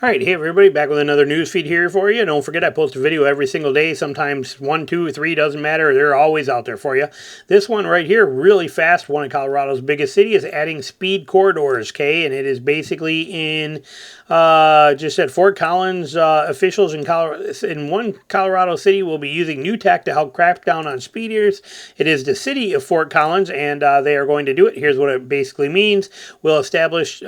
All right, hey everybody, back with another news feed here for you. Don't forget, I post a video every single day. Sometimes one, two, three, doesn't matter. They're always out there for you. This one right here, really fast. One of Colorado's biggest city is adding speed corridors, okay? And it is basically in, just at Fort Collins. Officials in one Colorado city will be using new tech to help crack down on speeders. It is the city of Fort Collins, and they are going to do it. Here's what it basically means. We'll establish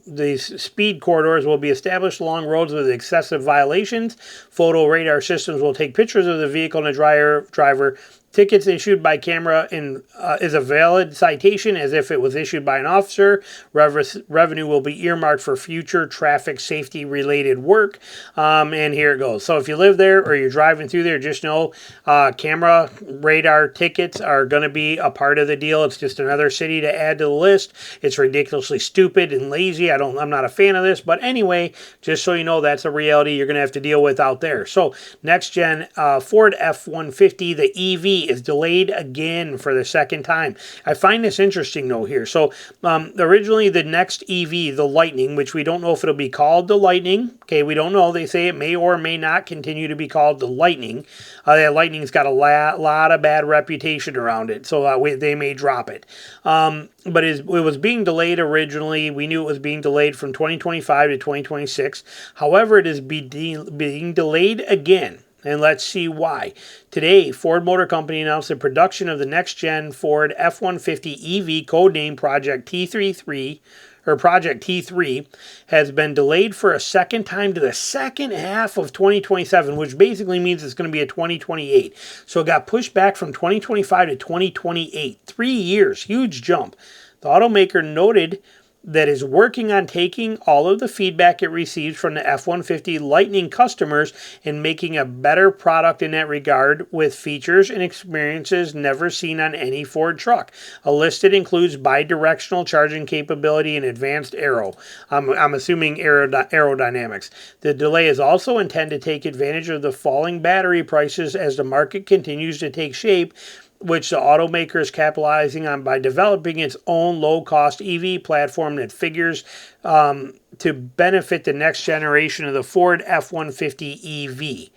these speed corridors will be established along roads with excessive violations. Photo radar systems will take pictures of the vehicle and the driver. Tickets issued by camera is a valid citation as if it was issued by an officer. Revenue will be earmarked for future traffic safety related work. And here it goes. So if you live there or you're driving through there, just know camera radar tickets are going to be a part of the deal. It's just another city to add to the list. It's ridiculously stupid and lazy. I'm not a fan of this, but anyway, just so you know, that's a reality you're going to have to deal with out there. So next gen Ford F-150, the EV, is delayed again for the second time. I find this interesting though here. So originally the next EV, the Lightning, which we don't know if it'll be called the Lightning. Okay, we don't know. They say it may or may not continue to be called the Lightning. That Lightning's got a lot of bad reputation around it, so they may drop it. But it was being delayed originally. We knew it was being delayed from 2025 to 2026. However, it is being delayed again. And let's see why. Today, Ford Motor Company announced the production of the next-gen Ford F-150 EV, codenamed Project T3, has been delayed for a second time to the second half of 2027, which basically means it's going to be a 2028. So it got pushed back from 2025 to 2028. 3 years, huge jump. The automaker noted that is working on taking all of the feedback it receives from the F-150 Lightning customers and making a better product in that regard with features and experiences never seen on any Ford truck. A list that includes bi-directional charging capability and advanced aero. I'm assuming aerodynamics. The delay is also intended to take advantage of the falling battery prices as the market continues to take shape, which the automaker is capitalizing on by developing its own low-cost EV platform that figures to benefit the next generation of the Ford F-150 EV.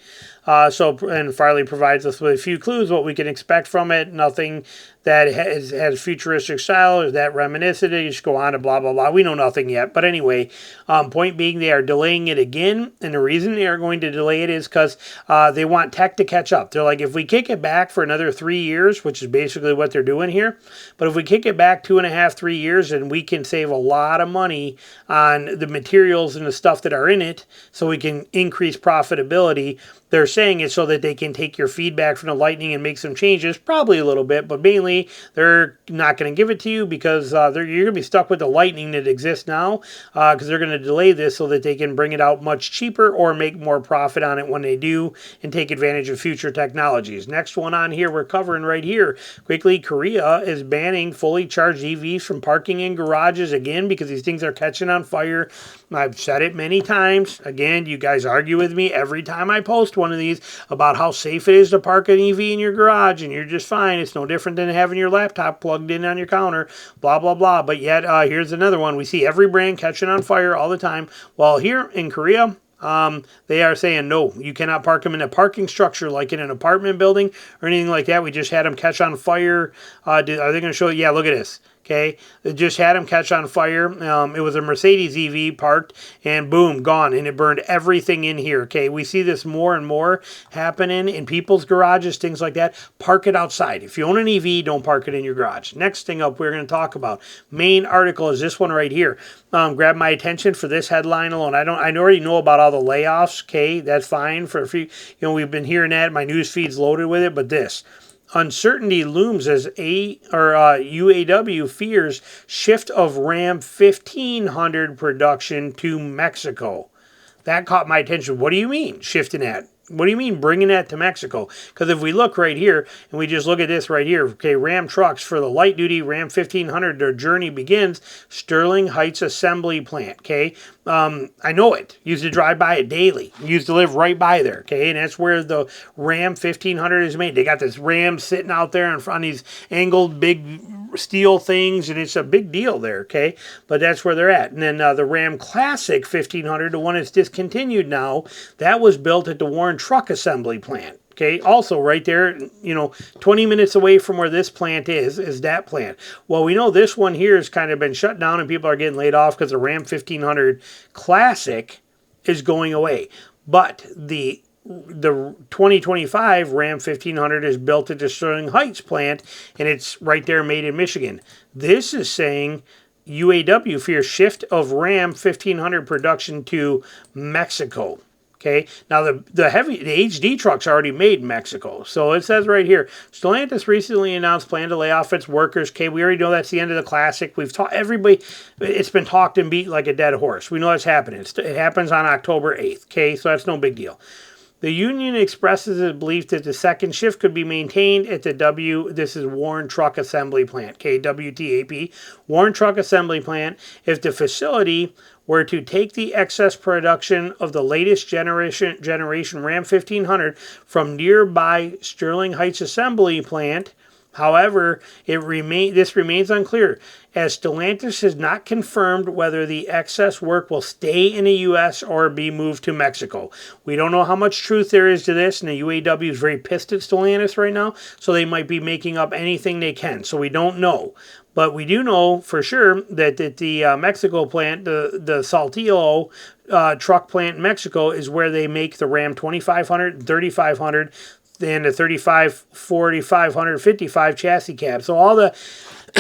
And Farley provides us with a few clues what we can expect from it. Nothing that has futuristic style or that reminiscent. You just go on to blah, blah, blah. We know nothing yet. But anyway, point being, they are delaying it again. And the reason they are going to delay it is because they want tech to catch up. They're like, if we kick it back for another 3 years, which is basically what they're doing here, but if we kick it back 2.5, 3 years, then we can save a lot of money on the materials and the stuff that are in it so we can increase profitability. They're saying it so that they can take your feedback from the Lightning and make some changes, probably a little bit, but mainly they're not going to give it to you because you're going to be stuck with the Lightning that exists now because they're going to delay this so that they can bring it out much cheaper or make more profit on it when they do and take advantage of future technologies. Next one on here we're covering right here. Quickly, Korea is banning fully charged EVs from parking in garages again because these things are catching on fire. I've said it many times. Again, you guys argue with me every time I post one of these about how safe it is to park an EV in your garage and you're just fine. It's no different than having your laptop plugged in on your counter, blah, blah, blah. But yet, here's another one. We see every brand catching on fire all the time. Well, here in Korea, they are saying, no, you cannot park them in a parking structure like in an apartment building or anything like that. We just had them catch on fire. Are they going to show you? Yeah, look at this. Okay, they just had them catch on fire. It was a Mercedes EV parked and boom, gone. And it burned everything in here. Okay, we see this more and more happening in people's garages, things like that. Park it outside. If you own an EV, don't park it in your garage. Next thing up we're going to talk about. Main article is this one right here. Grab my attention for this headline alone. I already know about all the layoffs. Okay, that's fine for a few. We've been hearing that. My news feed's loaded with it, but this. Uncertainty looms as UAW fears shift of Ram 1500 production to Mexico. That caught my attention. What do you mean, shifting that? What do you mean bringing that to Mexico? Because if we look right here, and we just look at this right here, okay, Ram trucks for the light-duty Ram 1500, their journey begins, Sterling Heights Assembly Plant, okay? I know it. Used to drive by it daily. Used to live right by there, okay? And that's where the Ram 1500 is made. They got this Ram sitting out there in front of these angled big steel things, and it's a big deal there, okay? But that's where they're at. And then the Ram Classic 1500, the one that's discontinued now, that was built at the Warren Truck Assembly Plant. Okay, also right there, 20 minutes away from where this plant is that plant. Well, we know this one here has kind of been shut down and people are getting laid off because the Ram 1500 Classic is going away. But the 2025 Ram 1500 is built at the Sterling Heights plant, and it's right there, made in Michigan. This is saying UAW fears shift of Ram 1500 production to Mexico. Okay, now the HD trucks are already made in Mexico. So it says right here, Stellantis recently announced plan to lay off its workers. Okay, we already know that's the end of the Classic. We've taught everybody, it's been talked and beat like a dead horse. We know that's happening. It happens on October 8th. Okay, so that's no big deal. The union expresses its belief that the second shift could be maintained at the this is Warren Truck Assembly Plant, okay, WTAP, Warren Truck Assembly Plant, if the facility were to take the excess production of the latest generation Ram 1500 from nearby Sterling Heights Assembly Plant. However, this remains unclear, as Stellantis has not confirmed whether the excess work will stay in the U.S. or be moved to Mexico. We don't know how much truth there is to this, and the UAW is very pissed at Stellantis right now, so they might be making up anything they can. So we don't know. But we do know for sure that at the Mexico plant, the Saltillo truck plant in Mexico, is where they make the Ram 2500 and 3500 and the 35, 4500, 55 chassis cab. So all the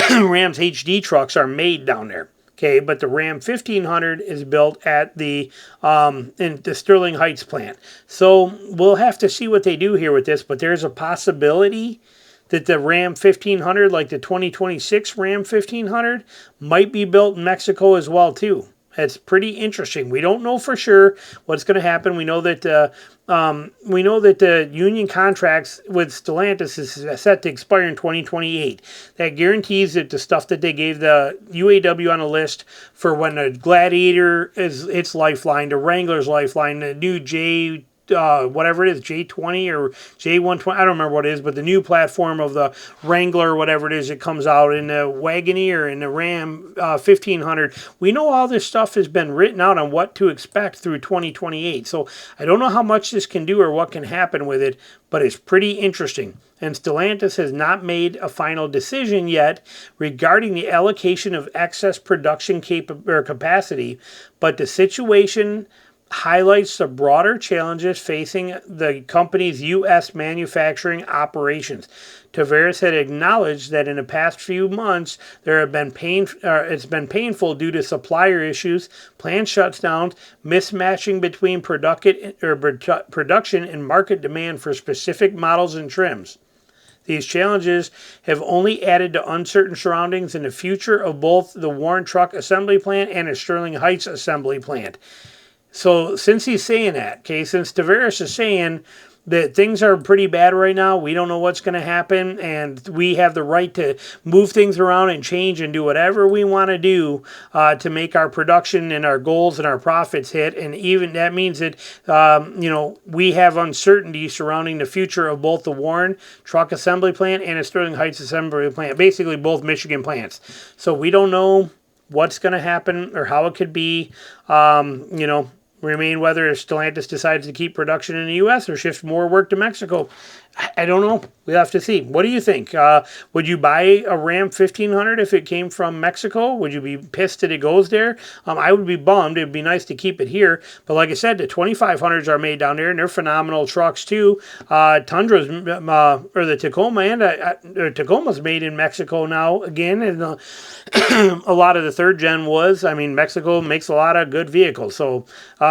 Rams HD trucks are made down there. Okay, but the Ram 1500 is built at in the Sterling Heights plant. So we'll have to see what they do here with this, but there's a possibility that the Ram 1500, like the 2026 Ram 1500, might be built in Mexico as well too. It's pretty interesting. We don't know for sure what's going to happen. We know that the union contracts with Stellantis is set to expire in 2028. That guarantees that the stuff that they gave the UAW on a list for when the Gladiator is its lifeline, the Wrangler's lifeline, the new whatever it is, J20 or J120, I don't remember what it is, but the new platform of the Wrangler, whatever it is, it comes out in the Wagoneer and the Ram 1500. We know all this stuff has been written out on what to expect through 2028. So I don't know how much this can do or what can happen with it, but it's pretty interesting. And Stellantis has not made a final decision yet regarding the allocation of excess production capacity, but the situation highlights the broader challenges facing the company's U.S. manufacturing operations. Tavares had acknowledged that in the past few months it's been painful due to supplier issues, plant shutdowns, mismatching between production and market demand for specific models and trims. These challenges have only added to uncertain surroundings in the future of both the Warren Truck Assembly Plant and the Sterling Heights Assembly Plant. So since he's saying that, okay, since Tavares is saying that things are pretty bad right now, we don't know what's going to happen, and we have the right to move things around and change and do whatever we want to do to make our production and our goals and our profits hit. And even that means that, we have uncertainty surrounding the future of both the Warren Truck Assembly Plant and the Sterling Heights Assembly Plant, basically both Michigan plants. So we don't know what's going to happen or how it could be, remain whether Stellantis decides to keep production in the U.S. or shift more work to Mexico. I don't know. We'll have to see. What do you think? Would you buy a Ram 1500 if it came from Mexico? Would you be pissed that it goes there? I would be bummed. It would be nice to keep it here. But like I said, the 2500s are made down there, and they're phenomenal trucks too. Tundra's, or the Tacoma, and Tacoma's made in Mexico now again. And a lot of the third gen was. I mean, Mexico makes a lot of good vehicles. So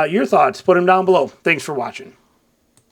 your thoughts, put them down below. Thanks for watching.